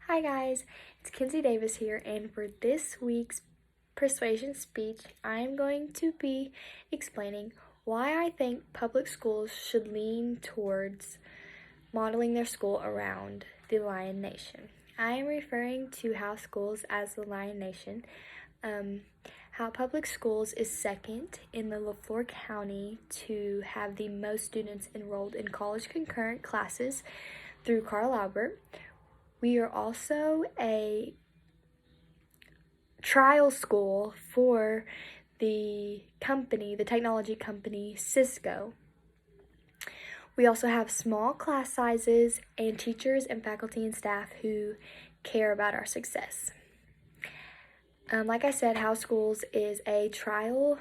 Hi guys, it's Kinsey Davis here, and for this week's persuasion speech, I am going to be explaining why I think public schools should lean towards modeling their school around the Lion Nation. I am referring to how schools as the Lion Nation, how public schools is second in the LaFleur County to have the most students enrolled in college concurrent classes through Carl Albert. We are also a trial school for the technology company Cisco. We also have small class sizes and teachers and faculty and staff who care about our success. Like I said, House Schools is a trial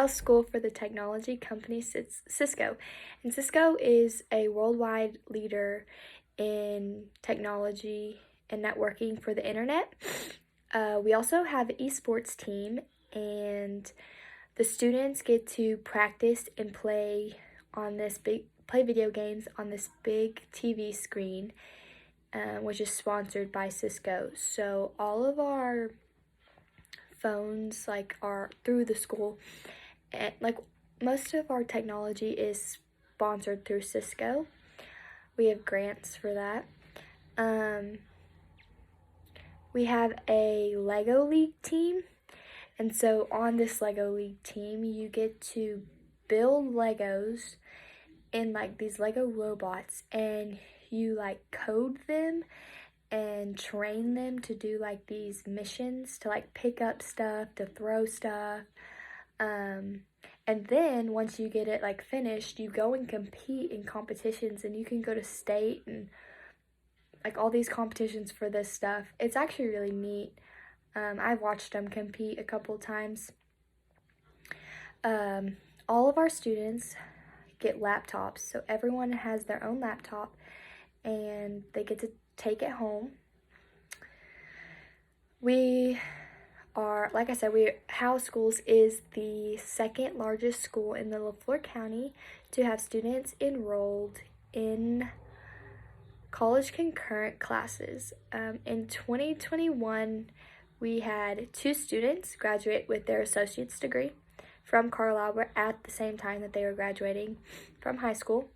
school for the technology company Cisco. And Cisco is a worldwide leader in technology and networking for the internet. We also have an esports team, and the students get to practice and play video games on this big TV screen, which is sponsored by Cisco. So all of our phones are through the school, and most of our technology is sponsored through Cisco. We have grants for that. We have a Lego League team, and so on this Lego League team, you get to build Legos in these Lego robots, and you code them and train them to do these missions to pick up stuff, to throw stuff. And then once you get it finished, you go and compete in competitions, and you can go to state and all these competitions for this stuff. It's actually really neat. I've watched them compete a couple times. All of our students get laptops, so everyone has their own laptop, and they get to take it home. We are, like I said, House Schools is the second largest school in the LaFleur County to have students enrolled in college concurrent classes. In 2021, we had 2 students graduate with their associate's degree from Carl Albert at the same time that they were graduating from high school.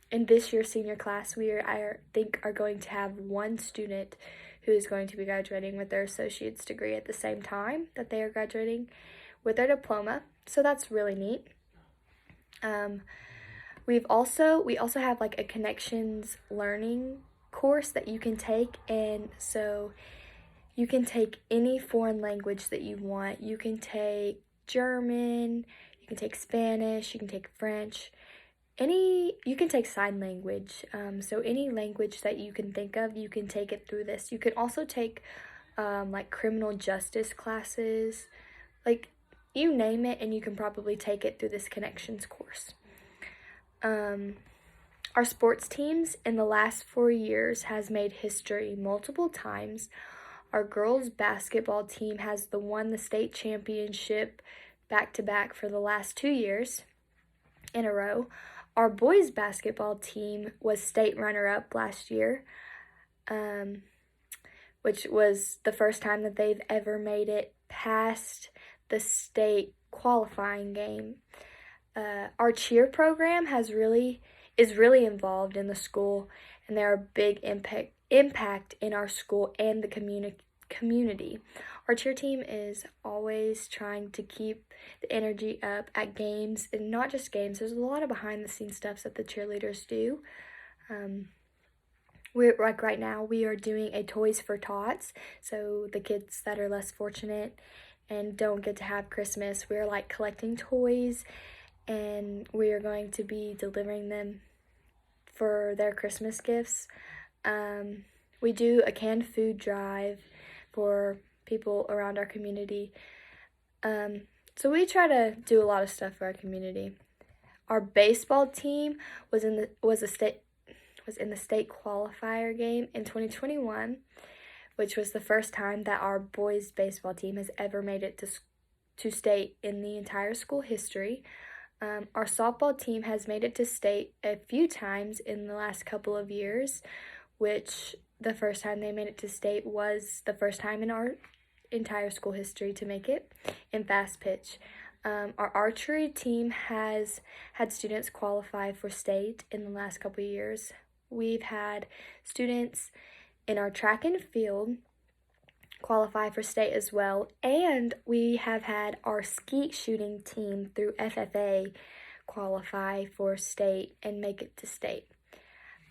In this year's senior class, I think are going to have 1 student who is going to be graduating with their associate's degree at the same time that they are graduating with their diploma. So that's really neat. We also have a connections learning course that you can take, and so you can take any foreign language that you want. You can take German, you can take Spanish, you can take French, you can take sign language. So any language that you can think of, you can take it through this. You can also take criminal justice classes, you name it, and you can probably take it through this connections course. Our sports teams in the last 4 years has made history multiple times. Our girls basketball team has won the state championship back-to-back for the last 2 years in a row. Our boys basketball team was state runner-up last year, which was the first time that they've ever made it past the state qualifying game. Our cheer program is really involved in the school, and they're a big impact in our school and the community. Our cheer team is always trying to keep the energy up at games, and not just games. There's a lot of behind the scenes stuff that the cheerleaders do. We're right now we are doing a Toys for Tots, so the kids that are less fortunate and don't get to have Christmas, we're collecting toys, and we are going to be delivering them for their Christmas gifts. We do a canned food drive for people around our community. So we try to do a lot of stuff for our community. Our baseball team was in the state qualifier game in 2021, which was the first time that our boys baseball team has ever made it to state in the entire school history. Our softball team has made it to state a few times in the last couple of years, which the first time they made it to state was the first time in our entire school history to make it in fast pitch. Our archery team has had students qualify for state in the last couple of years. We've had students in our track and field qualify for state as well, and we have had our skeet shooting team through FFA qualify for state and make it to state.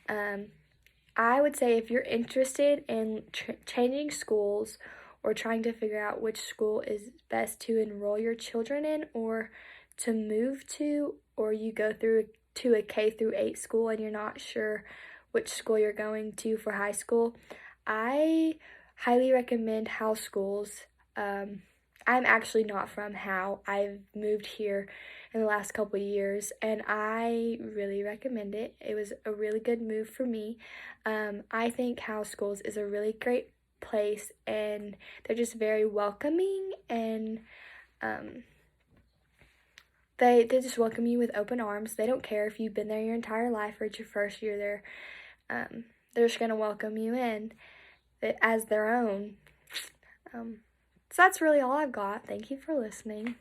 I would say if you're interested in changing schools or trying to figure out which school is best to enroll your children in or to move to, or you go through to a K through 8 school and you're not sure which school you're going to for high school, I highly recommend Howe Schools. I'm actually not from Howe. I've moved here in the last couple of years, and I really recommend it. It was a really good move for me. I think Howe Schools is a really great place, and they're just very welcoming, and they just welcome you with open arms. They don't care if you've been there your entire life or it's your first year there. They're just going to welcome you in as their own. So that's really all I've got. Thank you for listening.